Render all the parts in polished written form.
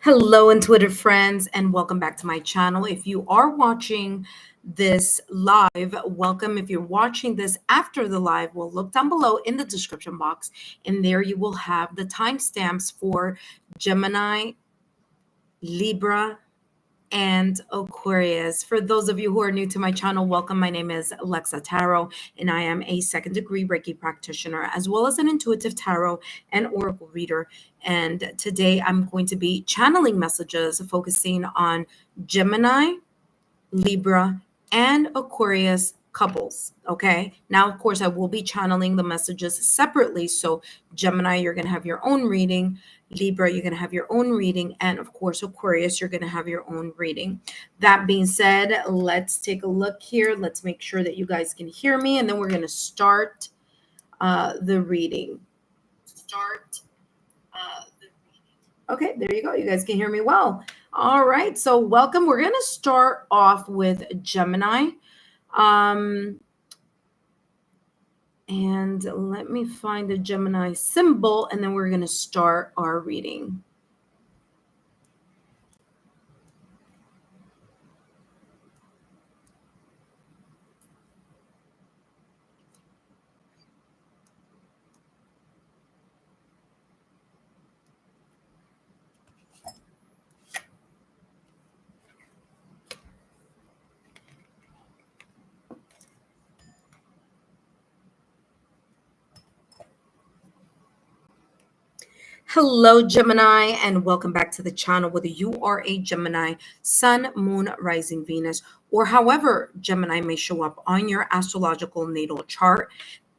Hello, intuitive friends, and welcome back to my channel. If you are watching this live, welcome. If you're watching this after the live, well, look down below in the description box, and there you will have the timestamps for Gemini, Libra, and Aquarius. For those of you who are new to my channel, welcome. My name is Lexa Tarot, and I am a second degree Reiki practitioner, as well as an intuitive tarot and oracle reader. And today I'm going to be channeling messages focusing on Gemini, Libra, and Aquarius couples. Okay. Now, of course, I will be channeling the messages separately. So, Gemini, you're going to have your own reading. Libra, you're going to have your own reading. And of course, Aquarius, you're going to have your own reading. That being said, let's take a look here. Let's make sure that you guys can hear me. And then we're going to start the reading. Okay, there you go. You guys can hear me well. All right, so welcome. We're going to start off with Gemini. And let me find the Gemini symbol, and then we're going to start our reading. Hello, Gemini, and welcome back to the channel. Whether you are a Gemini, Sun, Moon, Rising, Venus, or however Gemini may show up on your astrological natal chart,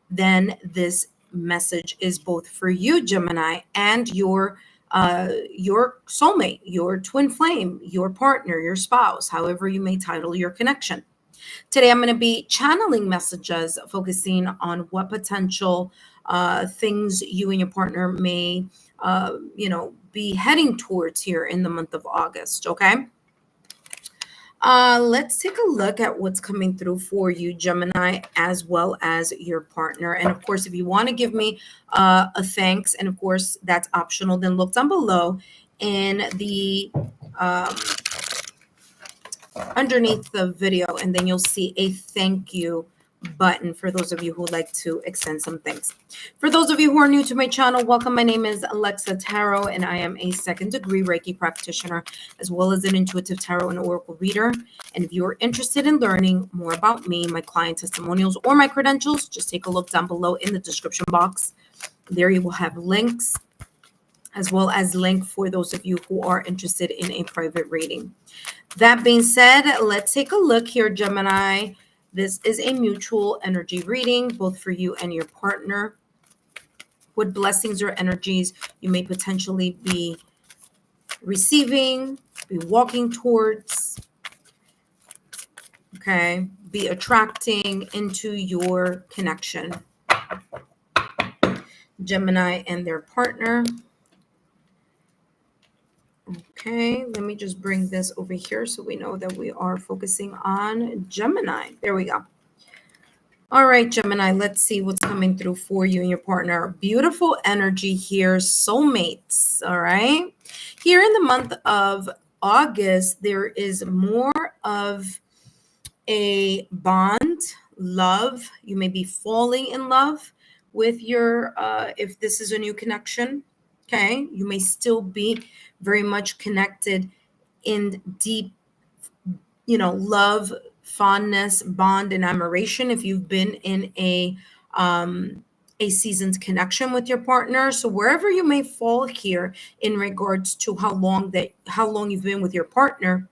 then this message is both for you, Gemini, and your soulmate, your twin flame, your partner, your spouse, however you may title your connection. Today, I'm going to be channeling messages focusing on what potential things you and your partner may, be heading towards here in the month of August. Okay. Let's take a look at what's coming through for you, Gemini, as well as your partner. And of course, if you want to give me a thanks, and of course, that's optional, then look down below in the underneath the video, and then you'll see a thank you button for those of you who would like to extend some thanks. For those of you who are new to my channel, welcome. My name is Lexa Tarot, and I am a second degree Reiki practitioner, as well as an intuitive tarot and oracle reader. And if you're interested in learning more about me, my client testimonials, or my credentials, just take a look down below in the description box. There you will have links, as well as link for those of you who are interested in a private reading. That being said, let's take a look here, Gemini. This is a mutual energy reading, both for you and your partner. What blessings or energies you may potentially be receiving, be walking towards, okay, be attracting into your connection. Gemini and their partner. Okay, let me just bring this over here so we know that we are focusing on Gemini. There we go. All right, Gemini, let's see what's coming through for you and your partner. Beautiful energy here, soulmates, all right? Here in the month of August, there is more of a bond, love. You may be falling in love with your, if this is a new connection, okay? You may still be very much connected in deep, love, fondness, bond, and admiration if you've been in a seasoned connection with your partner. So wherever you may fall here in regards to how long you've been with your partner,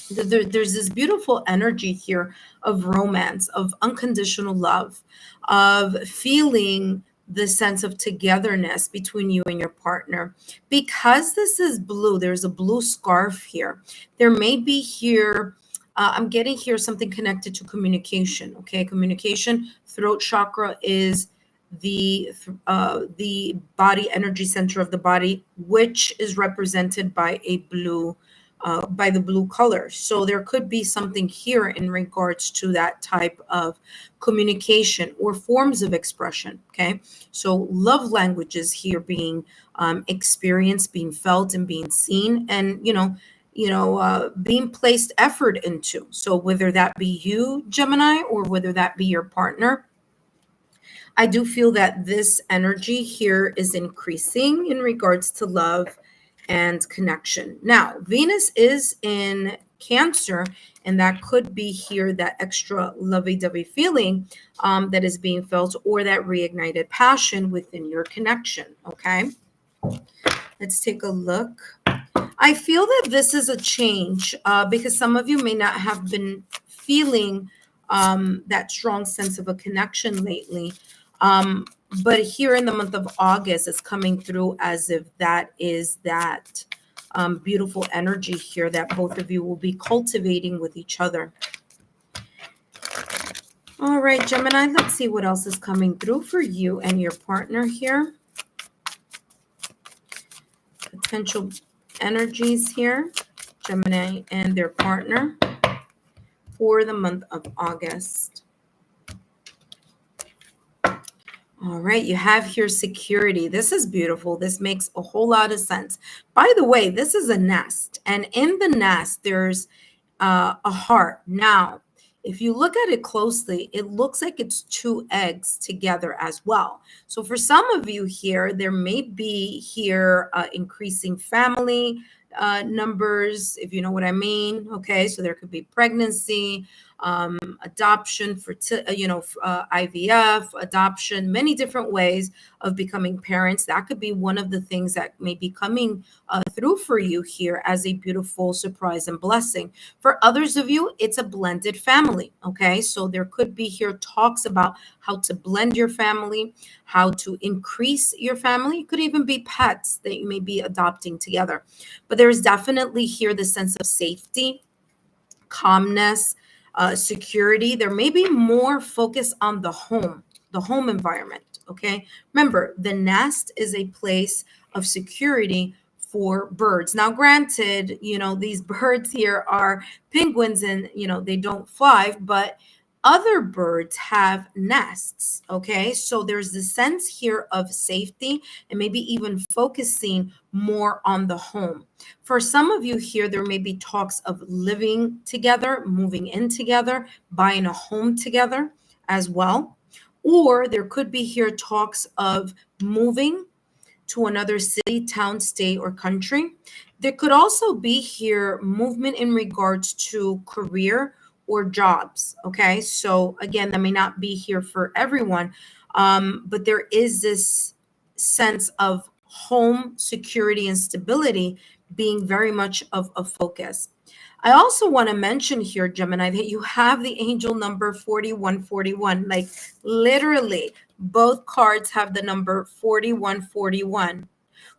there's this beautiful energy here of romance, of unconditional love, of feeling the sense of togetherness between you and your partner. Because this is blue, there's a blue scarf here. There may be here, I'm getting here something connected to communication, okay? Communication, throat chakra is the body energy center of the body, which is represented by a blue by the blue color. So there could be something here in regards to that type of communication or forms of expression. Okay. So love languages here being experienced, being felt, and being seen, and being placed effort into. So whether that be you, Gemini, or whether that be your partner, I do feel that this energy here is increasing in regards to love and connection. Now, Venus is in Cancer, and that could be here that extra lovey-dovey feeling that is being felt, or that reignited passion within your connection. Okay, let's take a look. I feel that this is a change because some of you may not have been feeling that strong sense of a connection lately. But here in the month of August, it's coming through as if that is that beautiful energy here that both of you will be cultivating with each other. All right, Gemini, let's see what else is coming through for you and your partner here. Potential energies here, Gemini and their partner for the month of August. All right, you have here security. This is beautiful. This makes a whole lot of sense. By the way, this is a nest, and in the nest, there's a heart. Now, if you look at it closely, it looks like it's two eggs together as well. So for some of you here, there may be here increasing family numbers, if you know what I mean. Okay, so there could be pregnancy, adoption, for IVF, adoption, many different ways of becoming parents. That could be one of the things that may be coming through for you here as a beautiful surprise and blessing. For others of you, it's a blended family. Okay, so there could be here talks about how to blend your family, how to increase your family. It could even be pets that you may be adopting together. But there's definitely here the sense of safety, calmness, security. There may be more focus on the home environment. Okay. Remember, the nest is a place of security for birds. Now, granted, these birds here are penguins and, they don't fly, but other birds have nests. Okay. So there's the sense here of safety and maybe even focusing more on the home. For some of you here, there may be talks of living together, moving in together, buying a home together as well. Or there could be here talks of moving to another city, town, state, or country. There could also be here movement in regards to career or jobs. Okay. So again, that may not be here for everyone, but there is this sense of home security and stability being very much of a focus. I also want to mention here, Gemini, that you have the angel number 4141. Like literally, both cards have the number 4141.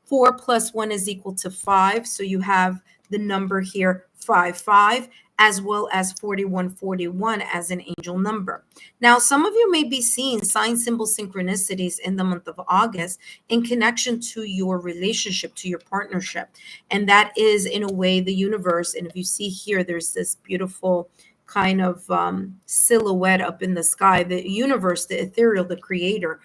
4 plus 1 is equal to 5. So you have the number here 55, as well as 4141 as an angel number. Now, some of you may be seeing sign symbol synchronicities in the month of August in connection to your relationship, to your partnership. And that is in a way the universe. And if you see here, there's this beautiful kind of silhouette up in the sky, the universe, the ethereal, the creator,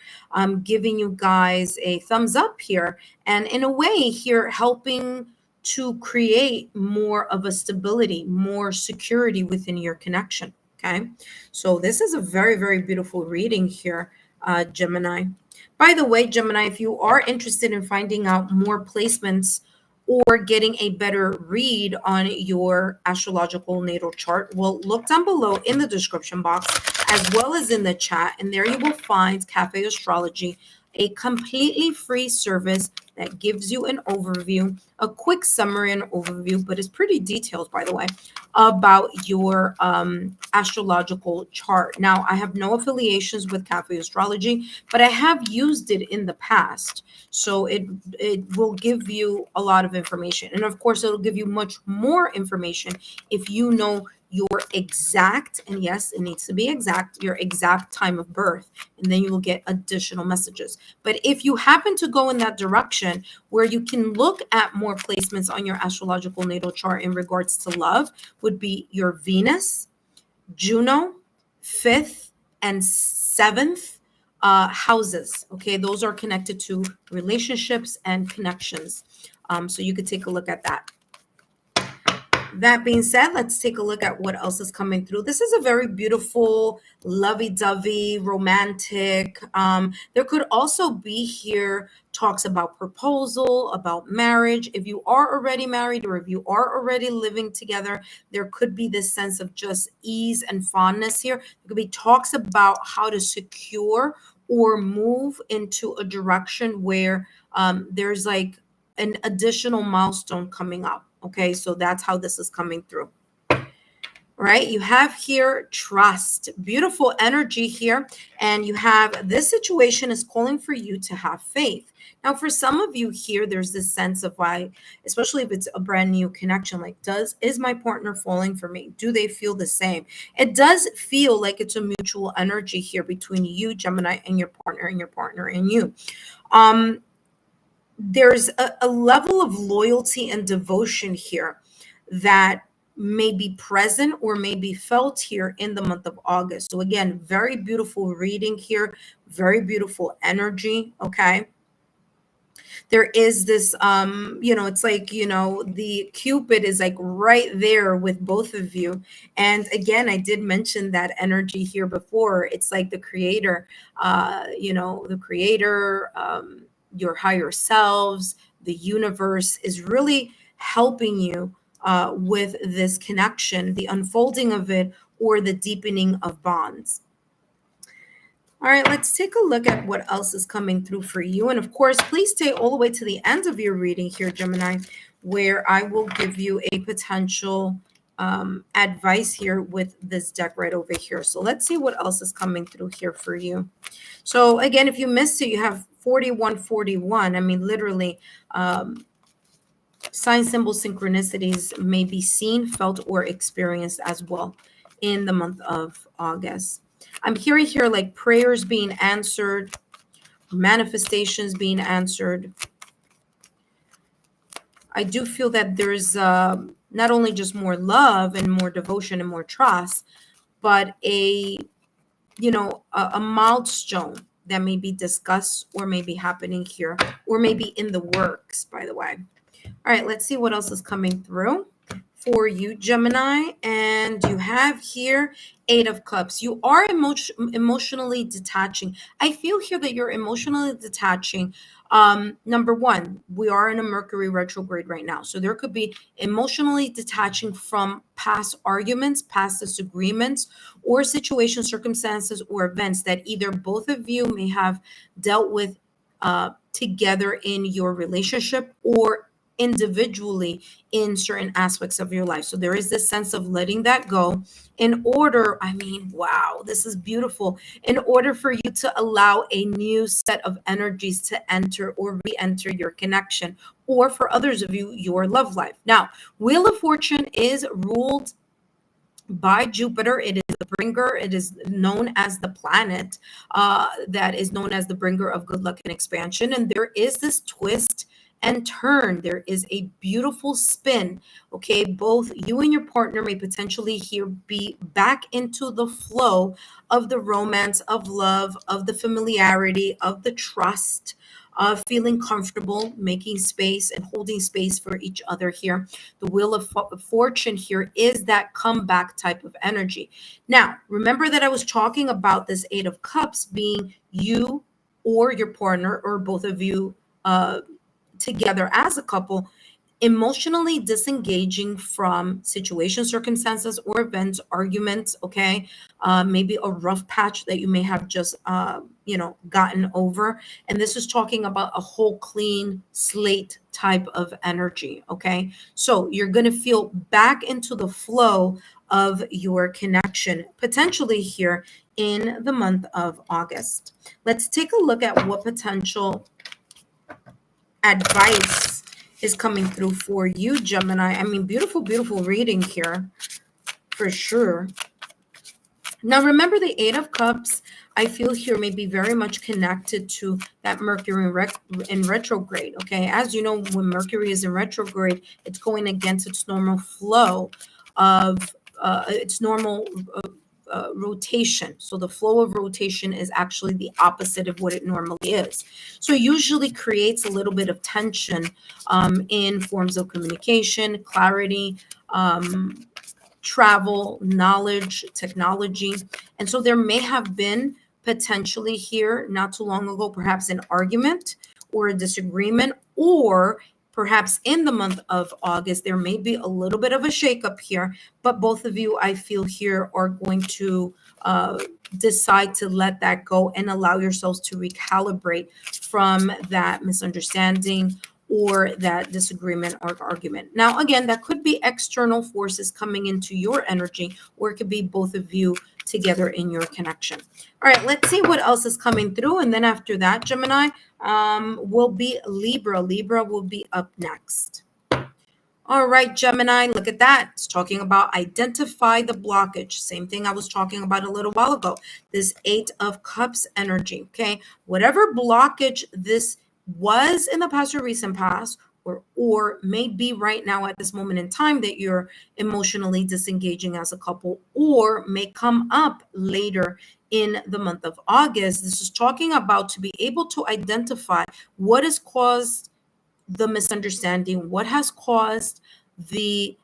giving you guys a thumbs up here. And in a way here, helping to create more of a stability, more security within your connection. Okay. So this is a very, very beautiful reading here, Gemini. By the way, Gemini, if you are interested in finding out more placements or getting a better read on your astrological natal chart, well, look down below in the description box as well as in the chat. And there you will find Cafe Astrology, a completely free service that gives you an overview, a quick summary and overview, but it's pretty detailed, by the way, about your astrological chart. Now, I have no affiliations with Cafe Astrology, but I have used it in the past. So it will give you a lot of information. And of course, it'll give you much more information if you know your exact, and yes, it needs to be exact, your exact time of birth, and then you will get additional messages. But if you happen to go in that direction where you can look at more placements on your astrological natal chart in regards to love, would be your Venus, Juno, 5th and 7th houses. Okay, those are connected to relationships and connections. So you could take a look at that. That being said, let's take a look at what else is coming through. This is a very beautiful, lovey-dovey, romantic. There could also be here talks about proposal, about marriage. If you are already married or if you are already living together, there could be this sense of just ease and fondness here. There could be talks about how to secure or move into a direction where there's like an additional milestone coming up. Okay, so that's how this is coming through. Right, you have here trust, beautiful energy here, and you have this situation is calling for you to have faith. Now, for some of you here, there's this sense of why, especially if it's a brand new connection, like is my partner falling for me? Do they feel the same? It does feel like it's a mutual energy here between you, Gemini, and your partner and you. There's a level of loyalty and devotion here that may be present or may be felt here in the month of August. So again, very beautiful reading here, very beautiful energy. Okay. There is this, it's like, the Cupid is like right there with both of you. And again, I did mention that energy here before. It's like the creator, your higher selves, the universe is really helping you with this connection, the unfolding of it, or the deepening of bonds. All right, let's take a look at what else is coming through for you. And of course, please stay all the way to the end of your reading here, Gemini, where I will give you a potential advice here with this deck right over here. So let's see what else is coming through here for you. So again, if you missed it, you have 4141. I mean, literally, sign symbol synchronicities may be seen, felt, or experienced as well in the month of August. I'm hearing here like prayers being answered, manifestations being answered. I do feel that there's not only just more love and more devotion and more trust, but a milestone that may be discussed or may be happening here, or maybe in the works, by the way. All right, let's see what else is coming through for you, Gemini. And you have here 8 of Cups. You are emotionally detaching. I feel here that you're emotionally detaching. Number one, we are in a Mercury retrograde right now. So there could be emotionally detaching from past arguments, past disagreements, or situations, circumstances, or events that either both of you may have dealt with together in your relationship or individually in certain aspects of your life. So there is this sense of letting that go in order, wow, this is beautiful, in order for you to allow a new set of energies to enter or re-enter your connection, or for others of you, your love life. Now, Wheel of Fortune is ruled by Jupiter. It is the bringer. It is known as the planet that is known as the bringer of good luck and expansion. And there is this twist and turn. There is a beautiful spin. Okay, both you and your partner may potentially here be back into the flow of the romance, of love, of the familiarity, of the trust, of feeling comfortable, making space and holding space for each other here. The Wheel of Fortune here is that comeback type of energy. Now, remember that I was talking about this 8 of Cups being you or your partner or both of you together as a couple, emotionally disengaging from situations, circumstances, or events, arguments, okay? Maybe a rough patch that you may have just, gotten over. And this is talking about a whole clean slate type of energy, okay? So you're going to feel back into the flow of your connection, potentially here in the month of August. Let's take a look at what potential advice is coming through for you, Gemini. Beautiful, beautiful reading here. for sure. Now, remember the Eight of Cups, I feel here may be very much connected to that Mercury in retrograde, okay? As you know, when Mercury is in retrograde, it's going against its normal flow of its normal rotation. So the flow of rotation is actually the opposite of what it normally is. So it usually creates a little bit of tension in forms of communication, clarity, travel, knowledge, technology. And so there may have been potentially here not too long ago, perhaps an argument or a disagreement, or perhaps in the month of August, there may be a little bit of a shakeup here, but both of you, I feel here, are going to decide to let that go and allow yourselves to recalibrate from that misunderstanding or that disagreement or argument. Now, again, that could be external forces coming into your energy, or it could be both of you together in your connection. All right, let's see what else is coming through. And then after that, Gemini, will be Libra. Libra will be up next. All right, Gemini, look at that. It's talking about identify the blockage. Same thing I was talking about a little while ago. This Eight of Cups energy, okay? Whatever blockage this was in the past or recent past, or may be right now at this moment in time that you're emotionally disengaging as a couple, or may come up later in the month of August. This is talking about to be able to identify what has caused the misunderstanding, what has caused the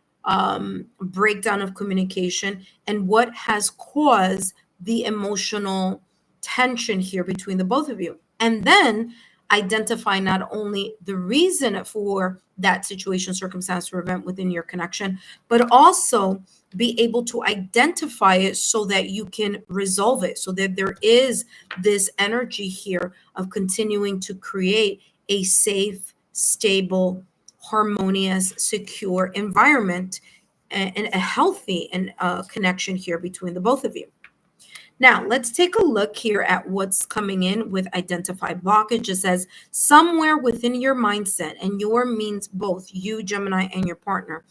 breakdown of communication, and what has caused the emotional tension here between the both of you. And then identify not only the reason for that situation, circumstance, or event within your connection, but also be able to identify it so that you can resolve it, so that there is this energy here of continuing to create a safe, stable, harmonious, secure environment and a healthy and connection here between the both of you. Now, let's take a look here at what's coming in with identify blockage. It says somewhere within your mindset, and your means both you, Gemini, and your partner.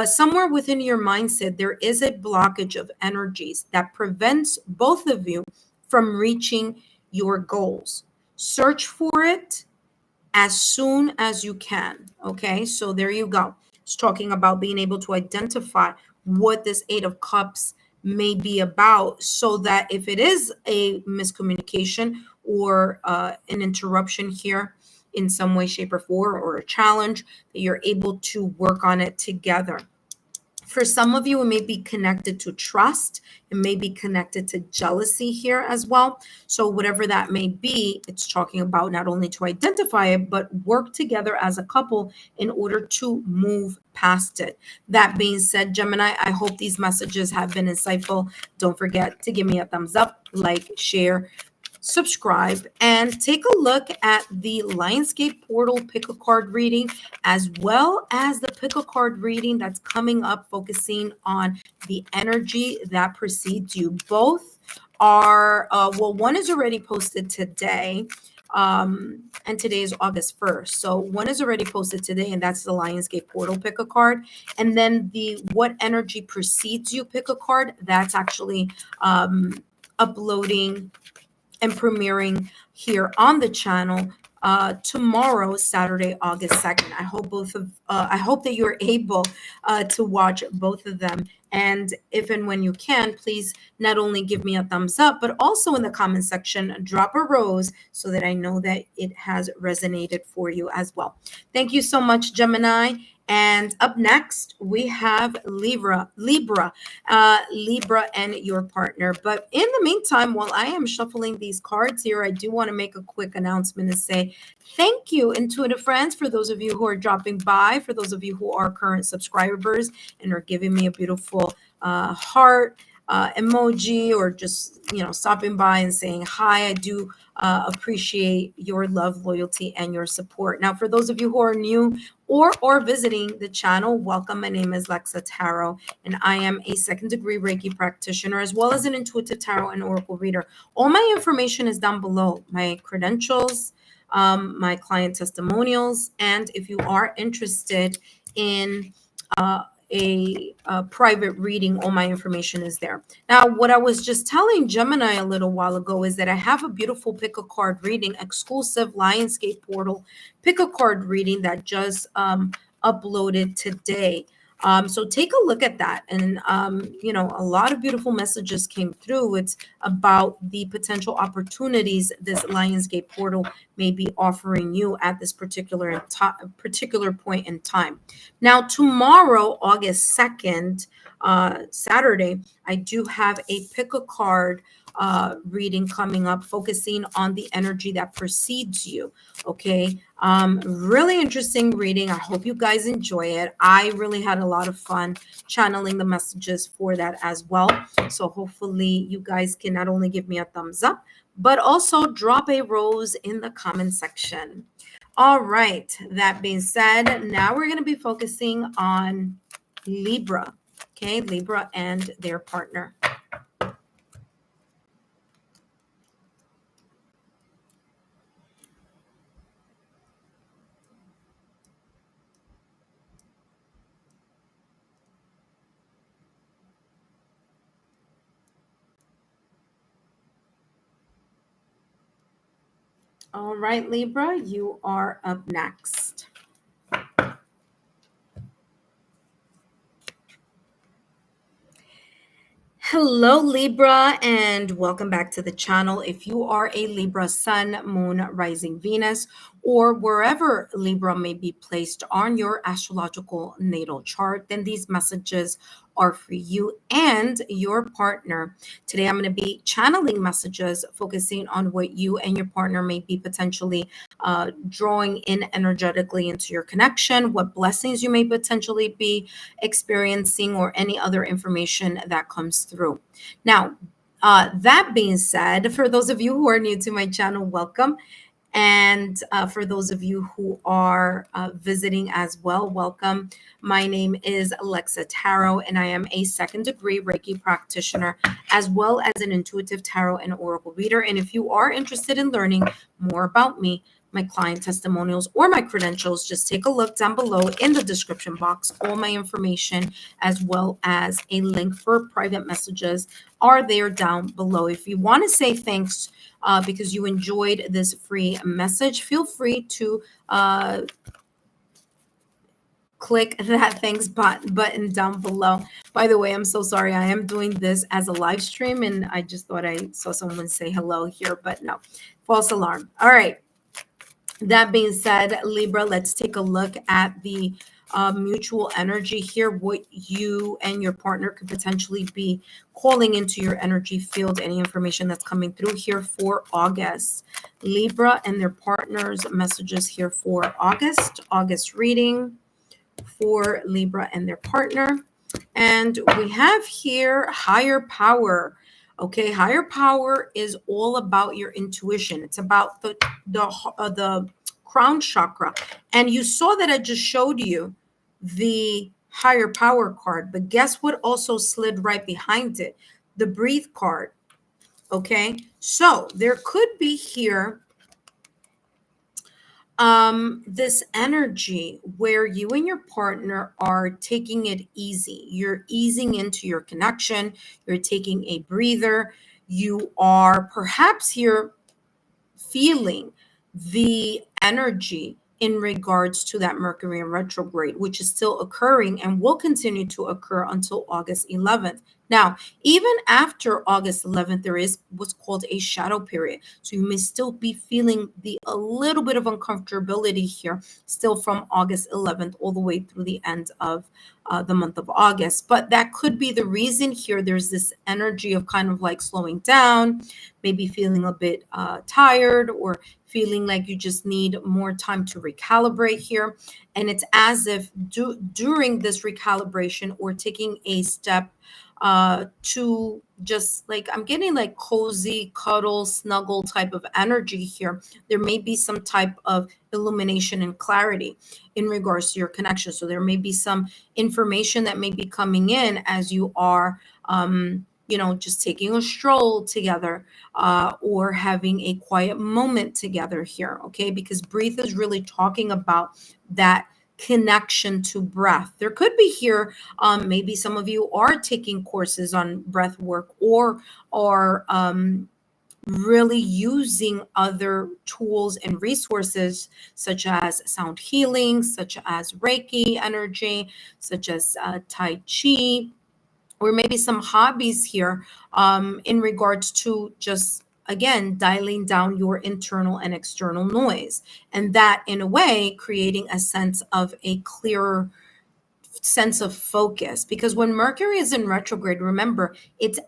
Somewhere within your mindset, there is a blockage of energies that prevents both of you from reaching your goals. Search for it as soon as you can. Okay, so there you go. It's talking about being able to identify what this Eight of Cups may be about, so that if it is a miscommunication or an interruption here in some way, shape, or form, or a challenge, that you're able to work on it together. For some of you, it may be connected to trust. It may be connected to jealousy here as well. So whatever that may be, it's talking about not only to identify it, but work together as a couple in order to move past it. That being said, Gemini, I hope these messages have been insightful. Don't forget to give me a thumbs up, like, share, subscribe, and take a look at the Lionsgate Portal pick a card reading, as well as the pick a card reading that's coming up, focusing on the energy that precedes you. Both are, well, one is already posted today, and today is August 1st. So one is already posted today, and that's the Lionsgate Portal pick a card. And then the what energy precedes you pick a card, that's actually uploading and premiering here on the channel tomorrow, Saturday, August 2nd. I hope that you're able to watch both of them. And if and when you can, please not only give me a thumbs up, but also in the comment section, drop a rose so that I know that it has resonated for you as well. Thank you so much, Gemini. And up next, we have Libra and your partner. But in the meantime, while I am shuffling these cards here, I do want to make a quick announcement and say thank you, intuitive friends, for those of you who are dropping by, for those of you who are current subscribers and are giving me a beautiful heart emoji, or just, stopping by and saying hi. I do appreciate your love, loyalty, and your support. Now, for those of you who are new or visiting the channel, welcome. My name is Lexa Tarot, and I am a second-degree Reiki practitioner, as well as an intuitive tarot and oracle reader. All my information is down below, my credentials, my client testimonials, and if you are interested in a private reading, all my information is there. Now, what I was just telling Gemini a little while ago is that I have a beautiful pick a card reading, exclusive Lionsgate portal pick a card reading that just uploaded today. So take a look at that. And, a lot of beautiful messages came through. It's about the potential opportunities this Lionsgate portal may be offering you at this particular point in time. Now, tomorrow, August 2nd, Saturday, I do have a pick a card reading coming up, focusing on the energy that precedes you. Okay. Really interesting reading. I hope you guys enjoy it. I really had a lot of fun channeling the messages for that as well. So hopefully you guys can not only give me a thumbs up, but also drop a rose in the comment section. All right. That being said, now we're going to be focusing on Libra. Okay. Libra and their partner. All right, Libra, you are up next. Hello, Libra, and welcome back to the channel. If you are a Libra Sun, Moon, Rising, Venus, or wherever Libra may be placed on your astrological natal chart, then these messages are for you and your partner. Today, I'm going to be channeling messages focusing on what you and your partner may be potentially drawing in energetically into your connection, what blessings you may potentially be experiencing, or any other information that comes through. Now, that being said, for those of you who are new to my channel, welcome. And for those of you who are visiting as well, welcome. My name is Lexa Tarot, and I am a second degree Reiki practitioner, as well as an intuitive tarot and oracle reader. And if you are interested in learning more about me, my client testimonials, or my credentials, just take a look down below in the description box. All my information, as well as a link for private messages, are there down below. If you want to say thanks because you enjoyed this free message, feel free to click that thanks button down below. By the way, I'm so sorry. I am doing this as a live stream, and I just thought I saw someone say hello here, but no, false alarm. All right. That being said, Libra, let's take a look at the mutual energy here, what you and your partner could potentially be calling into your energy field, any information that's coming through here for August. Libra and their partners, messages here for August reading for Libra and their partner. And we have here higher power. Okay, higher power is all about your intuition. It's about the crown chakra. And you saw that I just showed you the higher power card, but guess what also slid right behind it? The breathe card. Okay, so there could be here this energy where you and your partner are taking it easy. You're easing into your connection. You're taking a breather. You are perhaps here feeling the energy in regards to that Mercury in retrograde, which is still occurring and will continue to occur until August 11th. Now, even after August 11th, there is what's called a shadow period. So you may still be feeling a little bit of uncomfortability here, still from August 11th all the way through the end of the month of August. But that could be the reason here. There's this energy of kind of like slowing down, maybe feeling a bit tired, or feeling like you just need more time to recalibrate here. And it's as if during this recalibration or taking a step to just like, I'm getting like cozy, cuddle, snuggle type of energy here. There may be some type of illumination and clarity in regards to your connection. So there may be some information that may be coming in as you are, just taking a stroll together or having a quiet moment together here. Okay. Because breathe is really talking about that connection to breath. There could be here, maybe some of you are taking courses on breath work, or are really using other tools and resources such as sound healing, such as Reiki energy, such as Tai Chi, or maybe some hobbies here in regards to just, again, dialing down your internal and external noise. And that, in a way, creating a sense of a clearer sense of focus. Because when Mercury is in retrograde, remember, it's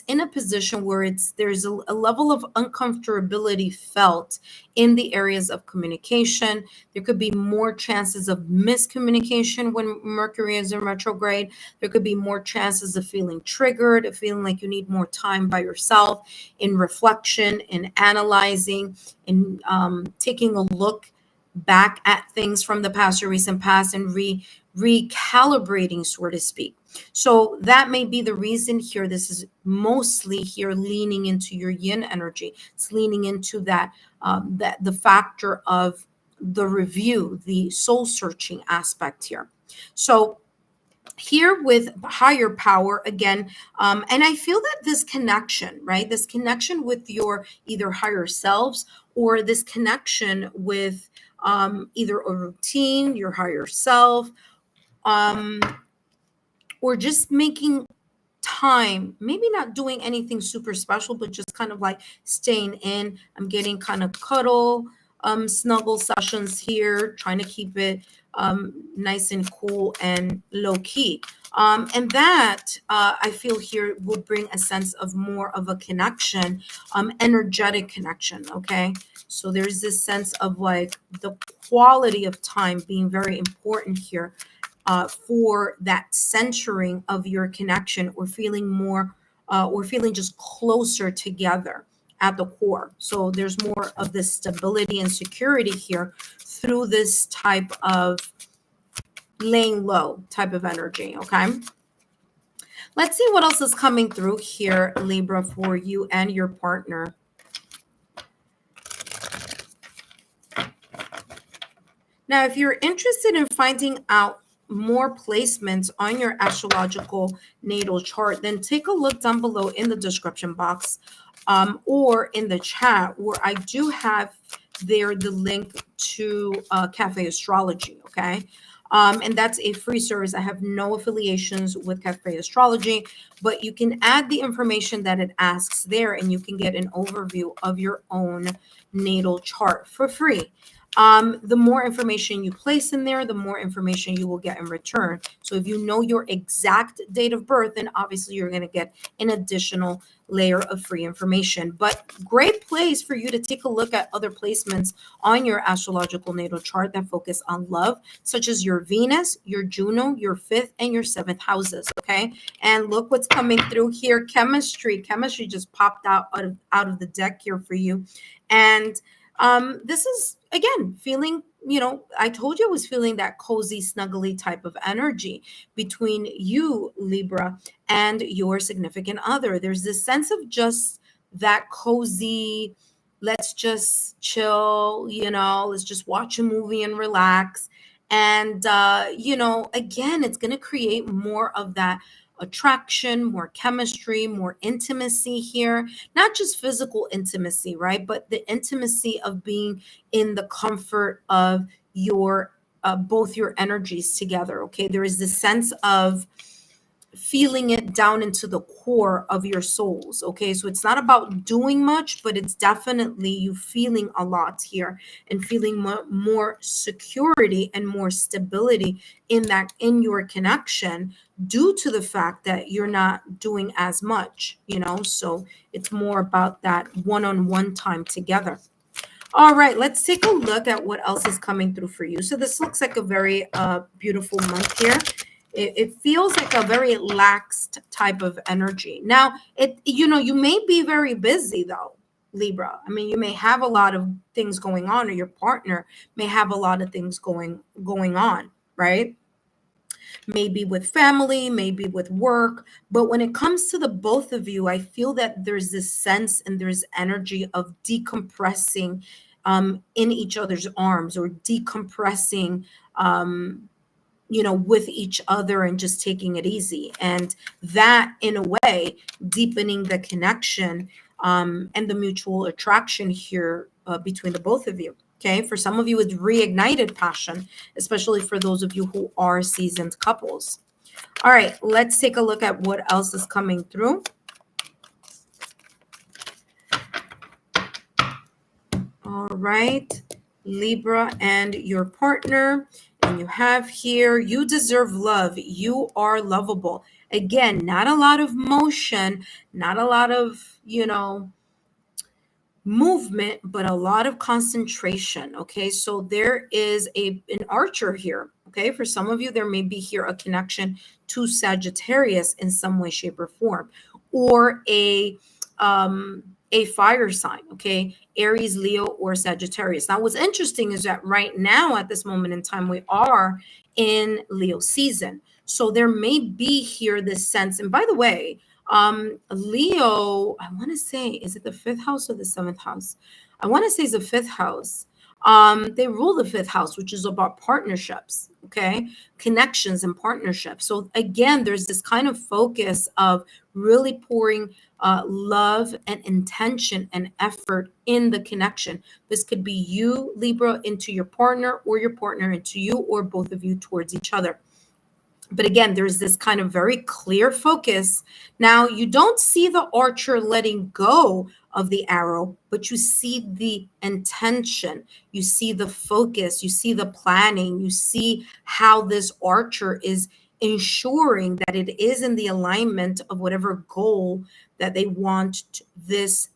in a position where there's a level of uncomfortability felt in the areas of communication. There could be more chances of miscommunication when Mercury is in retrograde. There could be more chances of feeling triggered, of feeling like you need more time by yourself, in reflection, in analyzing, in taking a look back at things from the past or recent past, and recalibrating, so to speak. So that may be the reason here. This is mostly here leaning into your yin energy. It's leaning into that the factor of the review, the soul searching aspect here. So here with higher power again, and I feel that this connection, right, this connection with your either higher selves, or this connection with either a routine, your higher self, or just making time, maybe not doing anything super special, but just kind of like staying in. I'm getting kind of cuddle, snuggle sessions here, trying to keep it nice and cool and low key. And that I feel here will bring a sense of more of a connection, energetic connection. Okay. So there's this sense of like the quality of time being very important here. For that centering of your connection, or feeling more, or feeling just closer together at the core. So there's more of this stability and security here through this type of laying low type of energy. Okay. Let's see what else is coming through here, Libra, for you and your partner. Now, if you're interested in finding out more placements on your astrological natal chart, then take a look down below in the description box, or in the chat, where I do have there the link to Cafe Astrology. Okay. And that's a free service. I have no affiliations with Cafe Astrology, but you can add the information that it asks there, and you can get an overview of your own natal chart for free. The more information you place in there, the more information you will get in return. So if you know your exact date of birth, then obviously you're going to get an additional layer of free information. But great place for you to take a look at other placements on your astrological natal chart that focus on love, such as your Venus, your Juno, your 5th, and your 7th houses. Okay. And look what's coming through here. Chemistry just popped out of the deck here for you. And this is, again, feeling, I told you I was feeling that cozy, snuggly type of energy between you, Libra, and your significant other. There's this sense of just that cozy, let's just chill, let's just watch a movie and relax. And, again, it's going to create more of that attraction, more chemistry, more intimacy here, not just physical intimacy, right? But the intimacy of being in the comfort of your both your energies together. Okay. There is this sense of feeling it down into the core of your souls. Okay. So it's not about doing much, but it's definitely you feeling a lot here, and feeling more security and more stability in your connection, due to the fact that you're not doing as much, so it's more about that one-on-one time together. All right, let's take a look at what else is coming through for you. So this looks like a very beautiful month here. It feels like a very laxed type of energy. Now, you may be very busy though, Libra. I mean, you may have a lot of things going on, or your partner may have a lot of things going on, right? Maybe with family, maybe with work. But when it comes to the both of you, I feel that there's this sense and there's energy of decompressing in each other's arms, or decompressing, with each other, and just taking it easy. And that, in a way, deepening the connection, and the mutual attraction here, between the both of you. Okay. For some of you, it's reignited passion, especially for those of you who are seasoned couples. All right. Let's take a look at what else is coming through. All right. Libra and your partner. And you have here, you deserve love. You are lovable. Again, not a lot of motion, not a lot of, movement, but a lot of concentration. Okay. So there is an archer here. Okay. For some of you, there may be here a connection to Sagittarius in some way, shape, or form, or a fire sign. Okay. Aries, Leo, or Sagittarius. Now, what's interesting is that right now, at this moment in time, we are in Leo season. So there may be here this sense. And by the way, Leo, I want to say, is it the fifth house or the seventh house? I want to say it's the fifth house. They rule the fifth house, which is about partnerships, okay? Connections and partnerships. So again, there's this kind of focus of really pouring love and intention and effort in the connection. This could be you, Libra, into your partner, or your partner into you, or both of you towards each other. But again, there's this kind of very clear focus. Now, you don't see the archer letting go of the arrow, but you see the intention, you see the focus, you see the planning, you see how this archer is ensuring that it is in the alignment of whatever goal that they want this,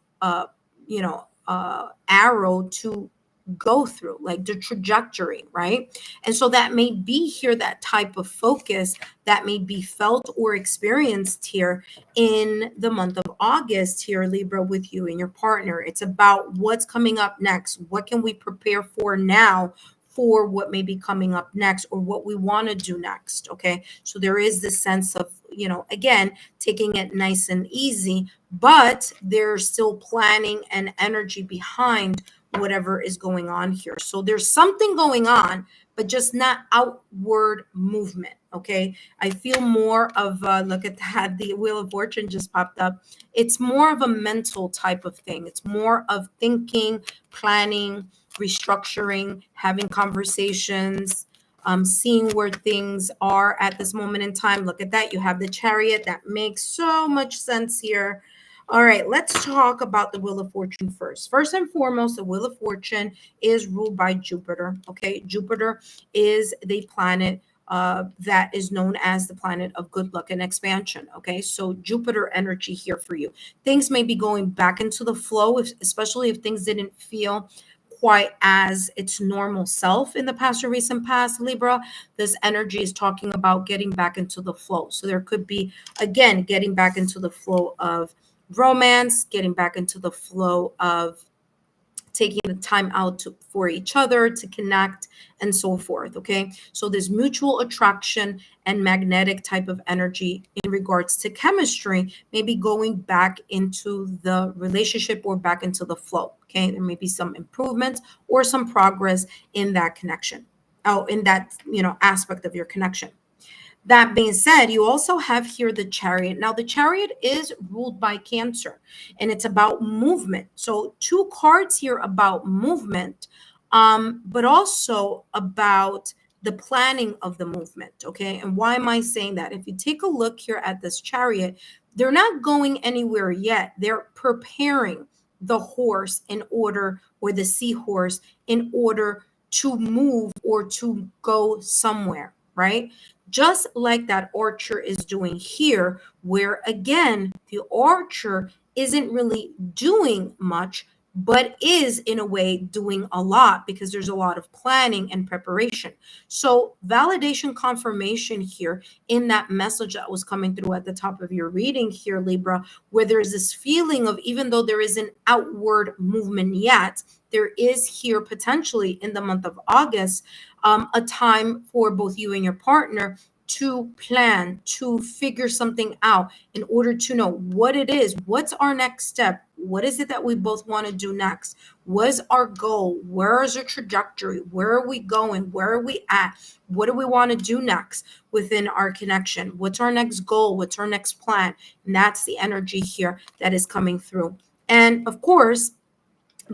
arrow to go through, like the trajectory, right? And so that may be here, that type of focus that may be felt or experienced here in the month of August here, Libra, with you and your partner. It's about what's coming up next. What can we prepare for now for what may be coming up next, or what we want to do next? Okay. So there is this sense of, again, taking it nice and easy, but there's still planning and energy behind whatever is going on here. So there's something going on, but just not outward movement. Okay. I feel more of, look at that. The Wheel of Fortune just popped up. It's more of a mental type of thing. It's more of thinking, planning, restructuring, having conversations, seeing where things are at this moment in time. Look at that. You have the Chariot. That makes so much sense here. All right, let's talk about the Wheel of Fortune first. First and foremost, the Wheel of Fortune is ruled by Jupiter. Okay, Jupiter is the planet that is known as the planet of good luck and expansion. Okay, so Jupiter energy here for you. Things may be going back into the flow, especially if things didn't feel quite as its normal self in the past or recent past, Libra. This energy is talking about getting back into the flow. So there could be, again, getting back into the flow of romance, getting back into the flow of taking the time out for each other to connect, and so forth. Okay. So there's mutual attraction and magnetic type of energy in regards to chemistry, maybe going back into the relationship or back into the flow. Okay. There may be some improvement or some progress in that connection. Oh, in that, aspect of your connection. That being said, you also have here the Chariot. Now, the Chariot is ruled by Cancer, and it's about movement. So two cards here about movement, but also about the planning of the movement. Okay. And why am I saying that? If you take a look here at this Chariot, they're not going anywhere yet. They're preparing the horse in order, or the seahorse, in order to move or to go somewhere, right? Just like that archer is doing here, where again, the archer isn't really doing much, but is in a way doing a lot, because there's a lot of planning and preparation. So validation, confirmation here in that message that was coming through at the top of your reading here, Libra, where there's this feeling of, even though there isn't outward movement yet, there is here potentially in the month of August, a time for both you and your partner to plan, to figure something out in order to know what it is. What's our next step? What is it that we both want to do next? What's our goal? Where is our trajectory? Where are we going? Where are we at? What do we want to do next within our connection? What's our next goal? What's our next plan? And that's the energy here that is coming through. And of course,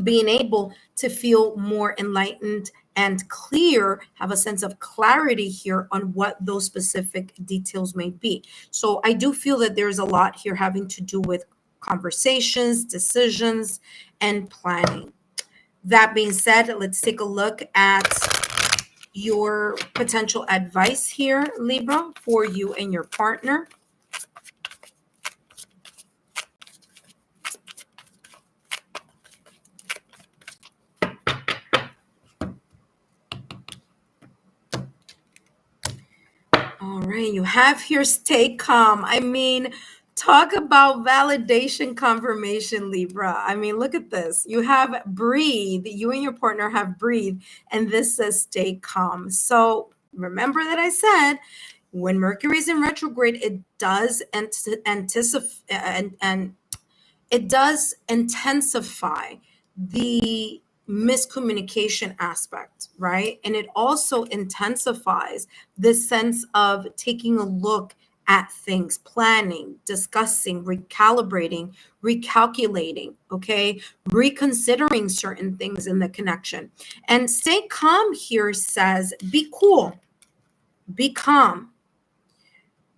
being able to feel more enlightened and clear, have a sense of clarity here on what those specific details may be. So I do feel that there's a lot here having to do with conversations, decisions, and planning. That being said, let's take a look at your potential advice here, Libra, for you and your partner. All right, you have here stay calm. I mean, talk about validation confirmation, Libra. I mean, look at this. You have breathe. You and your partner have breathe, and this says stay calm. So remember that I said when Mercury is in retrograde, it does anticipate and it does intensify the miscommunication aspect, right? And it also intensifies this sense of taking a look at things, planning, discussing, recalibrating, recalculating, okay? Reconsidering certain things in the connection. And stay calm here says, be cool, be calm.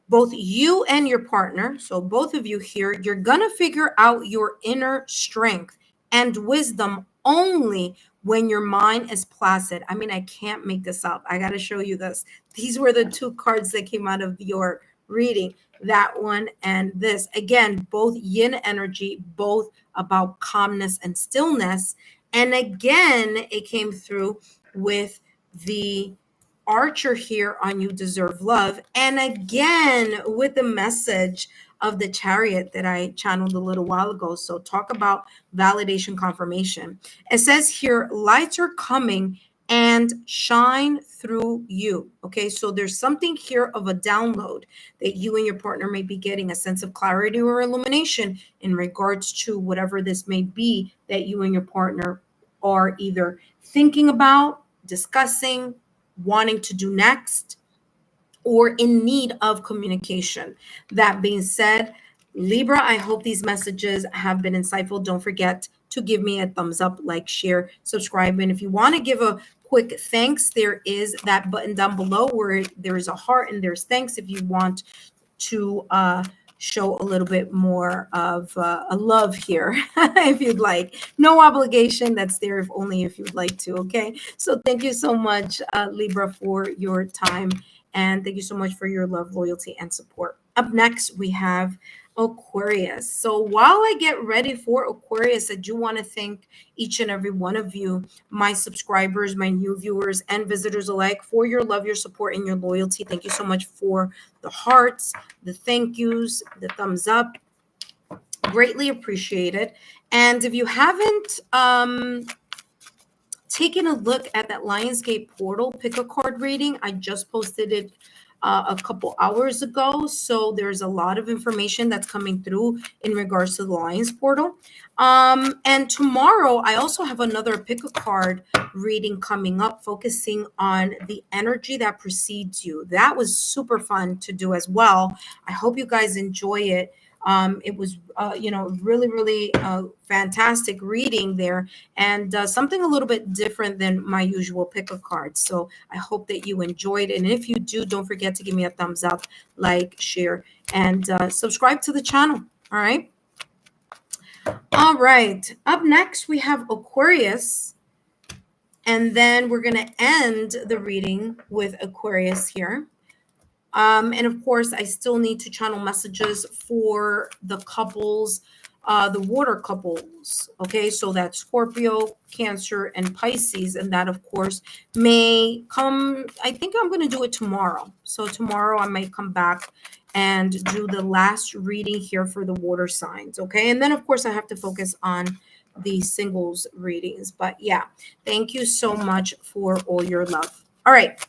Both you and your partner, so both of you here, you're going to figure out your inner strength and wisdom only when your mind is placid. I mean, I can't make this up. I got to show you this. These were the two cards that came out of your reading, that one and this. Again, both yin energy, both about calmness and stillness. And again, it came through with the Archer here on You Deserve Love. And again, with the message of the Chariot that I channeled a little while ago. So talk about validation confirmation. It says here, lights are coming and shine through you. Okay, so there's something here of a download that you and your partner may be getting, a sense of clarity or illumination in regards to whatever this may be that you and your partner are either thinking about, discussing, wanting to do next, or in need of communication. That being said, Libra, I hope these messages have been insightful. Don't forget to give me a thumbs up, like, share, subscribe. And if you want to give a quick thanks, there is that button down below where there is a heart and there's thanks if you want to show a little bit more of a love here if you'd like. No obligation. That's there if only if you'd like to. Okay, so thank you so much, Libra, for your time, and thank you so much for your love, loyalty, and support. Up next, we have Aquarius. So while I get ready for Aquarius, I do want to thank each and every one of you, my subscribers, my new viewers, and visitors alike, for your love, your support, and your loyalty. Thank you so much for the hearts, the thank yous, the thumbs up. Greatly appreciated. And if you haven't taken a look at that Lionsgate portal pick a card reading, I just posted it a couple hours ago. So there's a lot of information that's coming through in regards to the Lions portal. And tomorrow, I also have another pick a card reading coming up, focusing on the energy that precedes you. That was super fun to do as well. I hope you guys enjoy it. It was, really, really fantastic reading there, and something a little bit different than my usual pick a card. So I hope that you enjoyed it. And if you do, don't forget to give me a thumbs up, like, share, and subscribe to the channel. All right. All right. Up next, we have Aquarius. And then we're going to end the reading with Aquarius here. And of course, I still need to channel messages for the couples, the water couples. Okay, so that's Scorpio, Cancer, and Pisces. And that, of course, may come, I think I'm going to do it tomorrow. So tomorrow I might come back and do the last reading here for the water signs. Okay, and then, of course, I have to focus on the singles readings. But yeah, thank you so much for all your love. All right.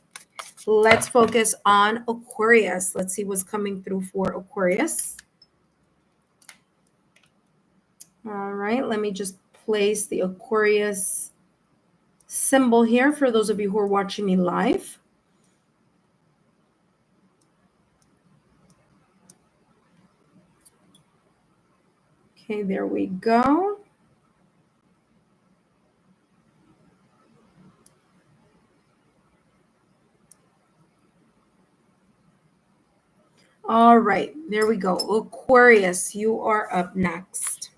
Let's focus on Aquarius. Let's see what's coming through for Aquarius. All right, let me just place the Aquarius symbol here for those of you who are watching me live. Okay, there we go. All right, there we go. Aquarius, you are up next.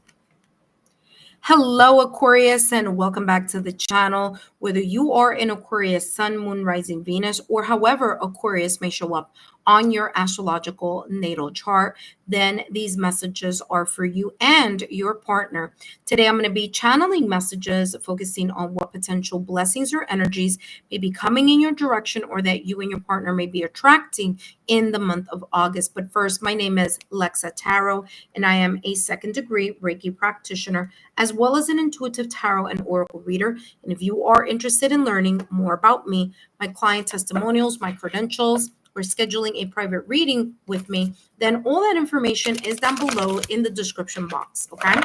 Hello, Aquarius, and welcome back to the channel. Whether you are in Aquarius, Sun, Moon, Rising, Venus, or however Aquarius may show up on your astrological natal chart, then these messages are for you and your partner. Today, I'm going to be channeling messages focusing on what potential blessings or energies may be coming in your direction or that you and your partner may be attracting in the month of August. But first, my name is Lexa Tarot, and I am a second-degree Reiki practitioner, as well as an intuitive tarot and oracle reader. And if you are interested in learning more about me, my client testimonials, my credentials, or scheduling a private reading with me, then all that information is down below in the description box, okay?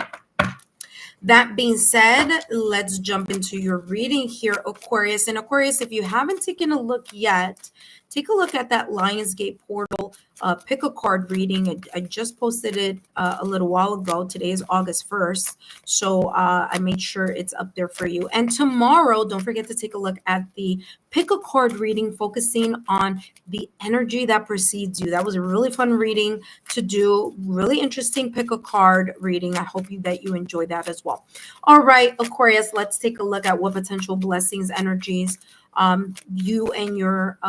That being said, let's jump into your reading here, Aquarius. And Aquarius, if you haven't taken a look yet, take a look at that Lionsgate portal pick a card reading. I just posted it a little while ago. Today is August 1st. So I made sure it's up there for you. And tomorrow, don't forget to take a look at the pick a card reading, focusing on the energy that precedes you. That was a really fun reading to do. Really interesting pick a card reading. I hope that you enjoy that as well. All right, Aquarius, let's take a look at what potential blessings, energies you and your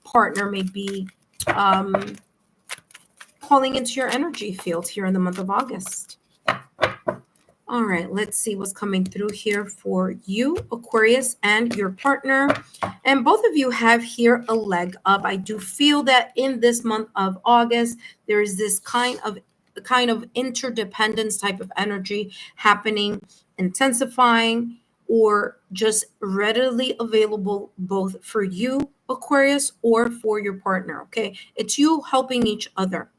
partner may be calling into your energy field here in the month of August. All right, let's see what's coming through here for you, Aquarius, and your partner. And both of you have here a leg up. I do feel that in this month of August, there is this kind of interdependence type of energy happening, intensifying, or just readily available both for you, Aquarius, or for your partner, okay? It's you helping each other.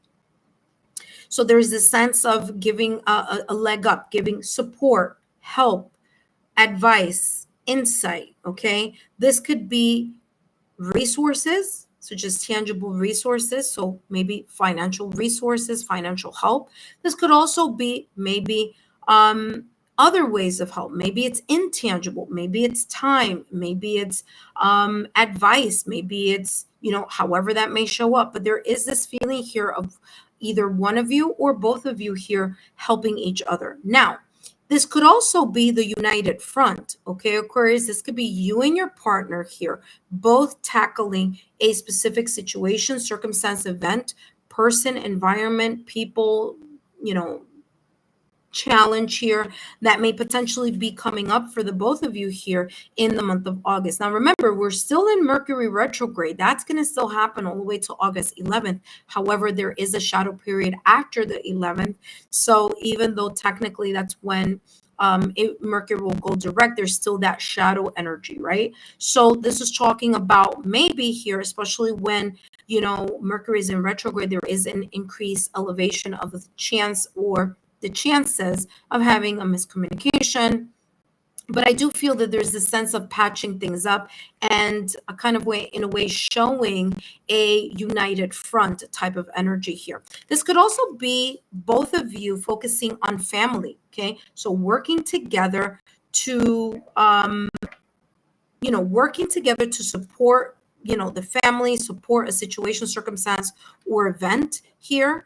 So there's this sense of giving a leg up, giving support, help, advice, insight, okay? This could be resources, so just tangible resources. So maybe financial resources, financial help. This could also be maybe other ways of help. Maybe it's intangible. Maybe it's time. Maybe it's advice. Maybe it's, however that may show up. But there is this feeling here of either one of you or both of you here helping each other. Now, this could also be the united front, okay, Aquarius? This could be you and your partner here, both tackling a specific situation, circumstance, event, person, environment, people, challenge here that may potentially be coming up for the both of you here in the month of August. Now, remember, we're still in Mercury retrograde. That's going to still happen all the way to August 11th. However, there is a shadow period after the 11th. So even though technically that's when Mercury will go direct, there's still that shadow energy, right? So this is talking about maybe here, especially when Mercury is in retrograde, there is an increased elevation of the chance or the chances of having a miscommunication. But I do feel that there's this sense of patching things up and a kind of way, in a way, showing a united front type of energy here. This could also be both of you focusing on family, okay? So working together to, working together to support, the family, support a situation, circumstance, or event here.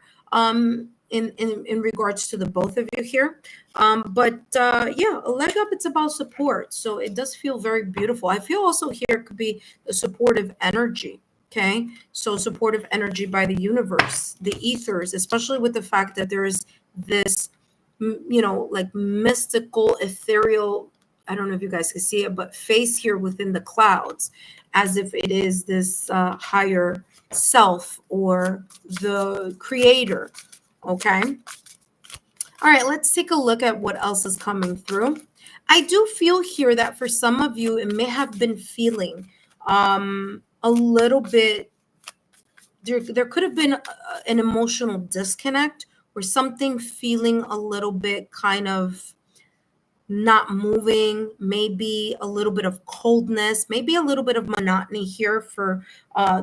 In regards to the both of you here. But a leg up, it's about support. So it does feel very beautiful. I feel also here could be a supportive energy. Okay. So supportive energy by the universe, the ethers, especially with the fact that there is this, like mystical, ethereal, I don't know if you guys can see it, but face here within the clouds, as if it is this higher self or the creator. Okay. All right, let's take a look at what else is coming through. I do feel here that for some of you, it may have been feeling A little bit, there could have been an emotional disconnect or something feeling a little bit kind of not moving, maybe a little bit of coldness, maybe a little bit of monotony here for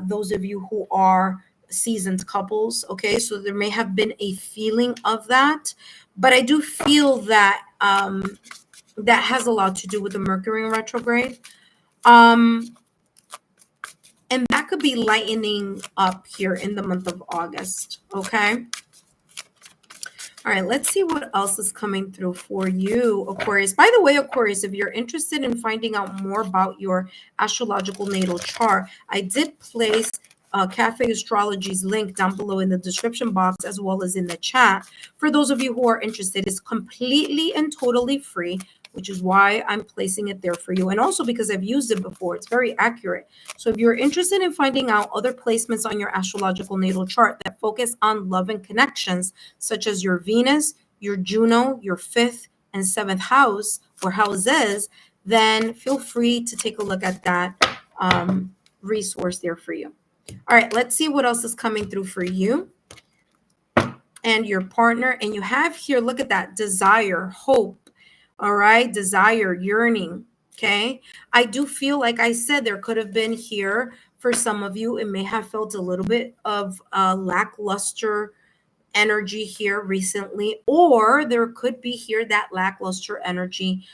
those of you who are seasoned couples. Okay, so there may have been a feeling of that, but I do feel that that has a lot to do with the Mercury in retrograde. And that could be lightening up here in the month of August. Okay. All right, let's see what else is coming through for you, Aquarius. By the way, Aquarius, if you're interested in finding out more about your astrological natal chart, I did place Cafe Astrology's link down below in the description box as well as in the chat. For those of you who are interested, it's completely and totally free, which is why I'm placing it there for you. And also because I've used it before, it's very accurate. So if you're interested in finding out other placements on your astrological natal chart that focus on love and connections, such as your Venus, your Juno, your 5th and 7th house or houses, then feel free to take a look at that resource there for you. All right, let's see what else is coming through for you and your partner. And you have here, look at that, desire, hope. All right, desire, yearning. Okay, I do feel like I said there could have been here for some of you, it may have felt a little bit of lackluster energy here recently, or there could be here that lackluster energy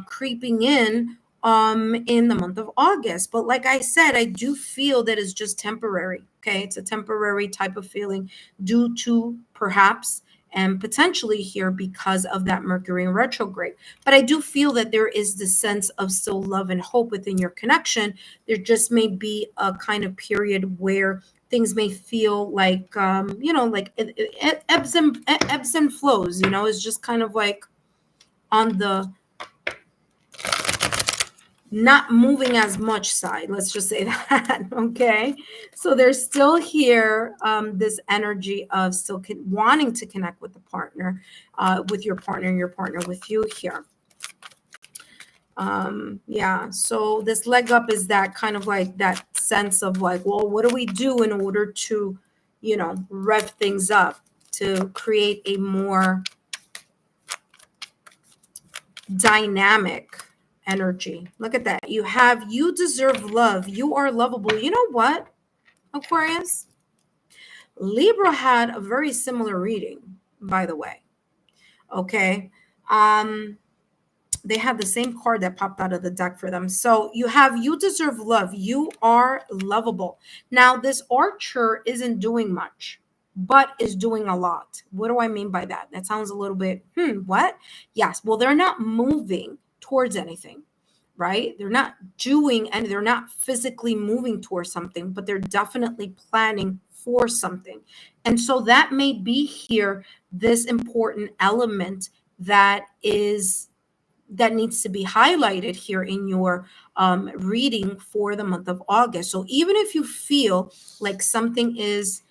creeping in the month of August. But like I said, I do feel that it's just temporary. Okay, it's a temporary type of feeling due to perhaps and potentially here because of that Mercury in retrograde. But I do feel that there is this sense of still love and hope within your connection. There just may be a kind of period where things may feel like like it ebbs and flows. It's just kind of like on the not moving as much side, let's just say that. Okay, so there's still here this energy of still wanting to connect with the partner, with your partner, and your partner with you here. Yeah, so this leg up is that kind of like that sense of like, well, what do we do in order to rev things up to create a more dynamic energy? Look at that. You have, you deserve love. You are lovable. You know what, Aquarius? Libra had a very similar reading, by the way. Okay. They had the same card that popped out of the deck for them. So you have, you deserve love. You are lovable. Now, this Archer isn't doing much, but is doing a lot. What do I mean by that? That sounds a little bit, what? Yes. Well, they're not moving towards anything, right? They're not doing, and they're not physically moving towards something, but they're definitely planning for something. And so that may be here, this important element that needs to be highlighted here in your reading for the month of August. So even if you feel like something is,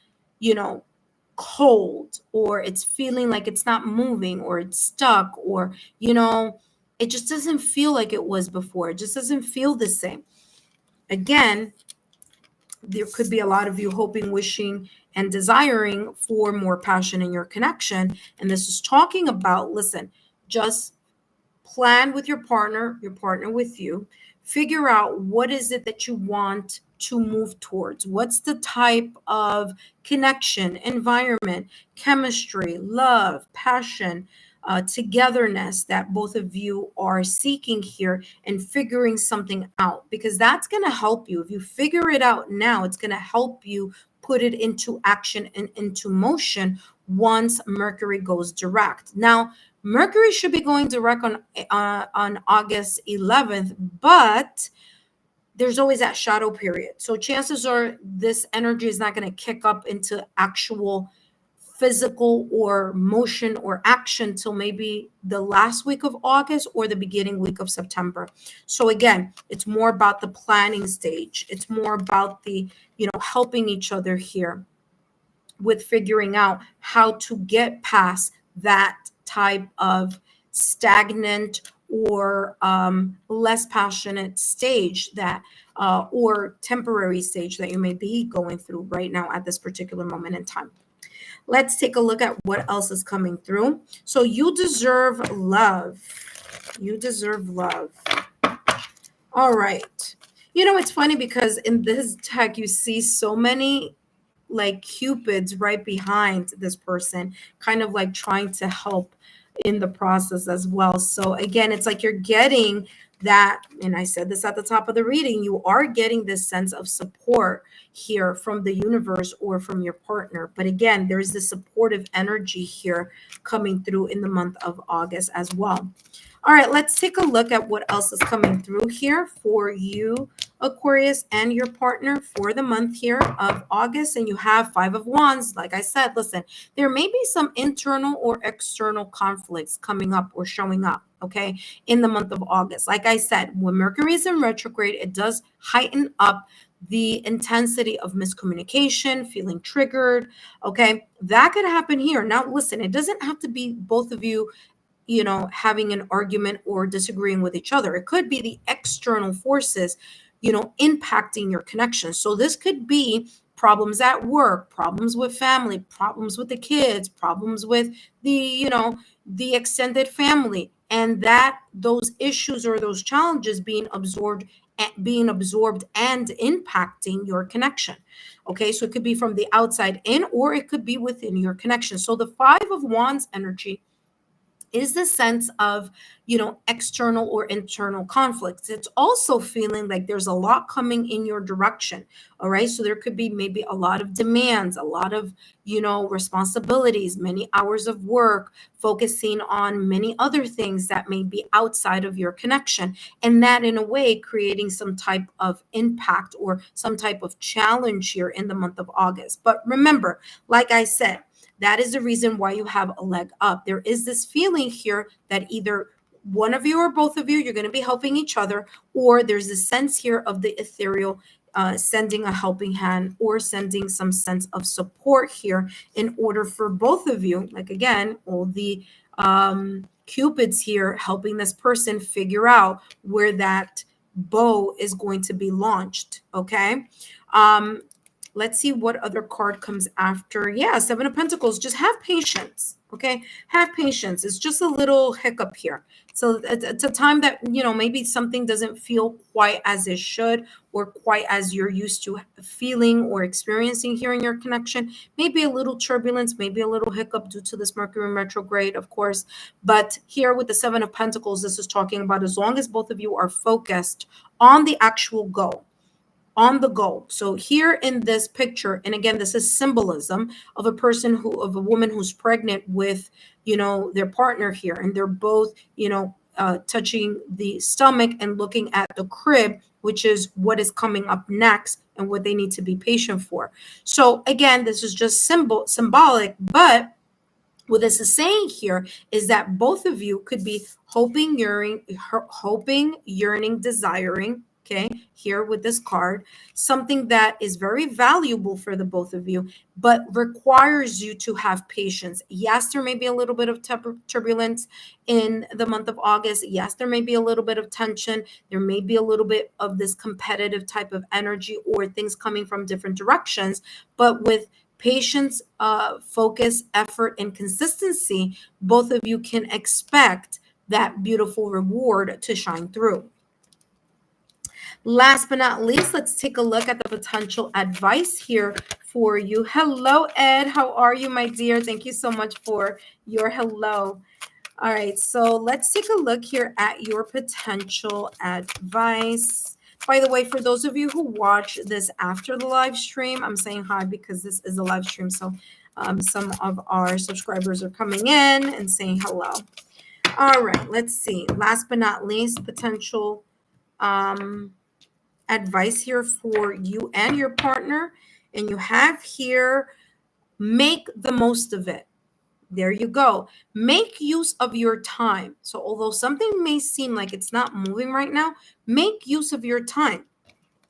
cold, or it's feeling like it's not moving, or it's stuck, or, it just doesn't feel like it was before. It just doesn't feel the same. Again, there could be a lot of you hoping, wishing, and desiring for more passion in your connection. And this is talking about, listen, just plan with your partner with you, figure out what is it that you want to move towards. What's the type of connection, environment, chemistry, love, passion, togetherness that both of you are seeking here, and figuring something out, because that's going to help you. If you figure it out now, it's going to help you put it into action and into motion once Mercury goes direct. Now, Mercury should be going direct on August 11th, but there's always that shadow period. So chances are this energy is not going to kick up into actual physical or motion or action till maybe the last week of August or the beginning week of September. So again, it's more about the planning stage. It's more about the, helping each other here with figuring out how to get past that type of stagnant or less passionate stage that or temporary stage that you may be going through right now at this particular moment in time. Let's take a look at what else is coming through. So you deserve love. You deserve love. All right. You know, it's funny because in this deck, you see so many like cupids right behind this person, kind of like trying to help in the process as well. So again, it's like you're getting that, and I said this at the top of the reading, you are getting this sense of support here from the universe or from your partner. But again, there's this supportive energy here coming through in the month of August as well. All right, let's take a look at what else is coming through here for you, Aquarius, and your partner for the month here of August. And you have Five of Wands. Like I said, listen, there may be some internal or external conflicts coming up or showing up, okay, in the month of August. Like I said, when Mercury is in retrograde, it does heighten up the intensity of miscommunication, feeling triggered, okay? That could happen here. Now, listen, it doesn't have to be both of you, you know, having an argument or disagreeing with each other. It could be the external forces, you know, impacting your connection. So this could be problems at work, problems with family, problems with the kids, problems with the, you know, the extended family, and that those issues or those challenges being absorbed and impacting your connection. Okay, so it could be from the outside in, or it could be within your connection. So the Five of Wands energy is the sense of, you know, external or internal conflicts. It's also feeling like there's a lot coming in your direction. All right. So there could be maybe a lot of demands, a lot of, you know, responsibilities, many hours of work, focusing on many other things that may be outside of your connection. And that, in a way, creating some type of impact or some type of challenge here in the month of August. But remember, like I said, that is the reason why you have a leg up. There is this feeling here that either one of you or both of you, you're going to be helping each other, or there's a sense here of the ethereal sending a helping hand or sending some sense of support here in order for both of you, like again, all the cupids here helping this person figure out where that bow is going to be launched. Okay. Let's see what other card comes after. Yeah, Seven of Pentacles. Just have patience, okay? Have patience. It's just a little hiccup here. So it's a time that, you know, maybe something doesn't feel quite as it should or quite as you're used to feeling or experiencing here in your connection. Maybe a little turbulence, maybe a little hiccup due to this Mercury retrograde, of course. But here with the Seven of Pentacles, this is talking about as long as both of you are focused on the actual goal, on the goal. So here in this picture, and again, this is symbolism of a person who, of a woman who's pregnant with, you know, their partner here, and they're both, you know, touching the stomach and looking at the crib, which is what is coming up next and what they need to be patient for. So again, this is just symbolic, but what this is saying here is that both of you could be hoping, yearning, desiring, okay, here with this card, something that is very valuable for the both of you, but requires you to have patience. Yes, there may be a little bit of turbulence in the month of August. Yes, there may be a little bit of tension. There may be a little bit of this competitive type of energy or things coming from different directions, but with patience, focus, effort, and consistency, both of you can expect that beautiful reward to shine through. Last but not least, let's take a look at the potential advice here for you. Hello, Ed. How are you, my dear? Thank you so much for your hello. All right, so let's take a look here at your potential advice. By the way, for those of you who watch this after the live stream, I'm saying hi because this is a live stream. So some of our subscribers are coming in and saying hello. All right, let's see. Last but not least, potential advice here for you and your partner. And you have here, make the most of it. There you go. Make use of your time. So although something may seem like it's not moving right now, make use of your time.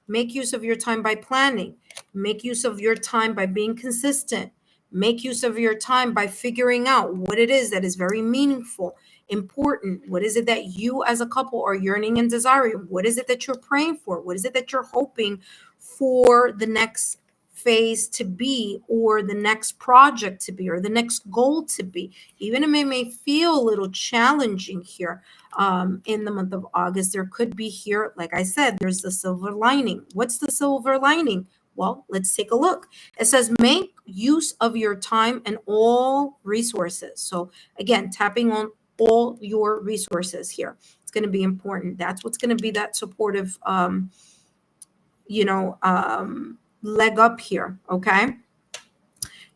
Make use of your time by planning. Make use of your time by being consistent. Make use of your time by figuring out what it is that is very meaningful important? What is it that you as a couple are yearning and desiring? What is it that you're praying for? What is it that you're hoping for the next phase to be, or the next project to be, or the next goal to be? Even if it may feel a little challenging here in the month of August, there could be here, like I said, there's the silver lining. What's the silver lining? Well, let's take a look. It says, make use of your time and all resources. So again, tapping on all your resources here. It's going to be important. That's what's going to be that supportive, leg up here. Okay.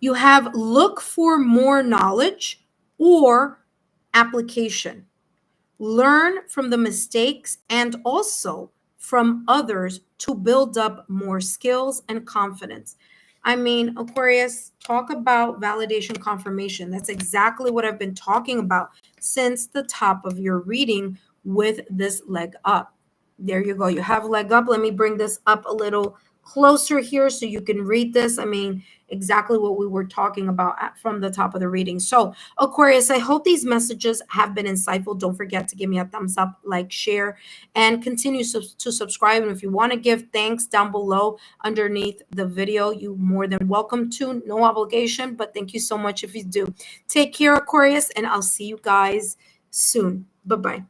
You have look for more knowledge or application. Learn from the mistakes and also from others to build up more skills and confidence. I mean, Aquarius, talk about validation confirmation. That's exactly what I've been talking about since the top of your reading with this leg up. There you go. You have leg up. Let me bring this up a little closer here so you can read this. I mean, exactly what we were talking about from the top of the reading. So, Aquarius, I hope these messages have been insightful. Don't forget to give me a thumbs up, like, share, and continue to subscribe. And if you want to give thanks down below underneath the video, you're more than welcome to. No obligation, but thank you so much if you do. Take care, Aquarius, and I'll see you guys soon. Bye-bye.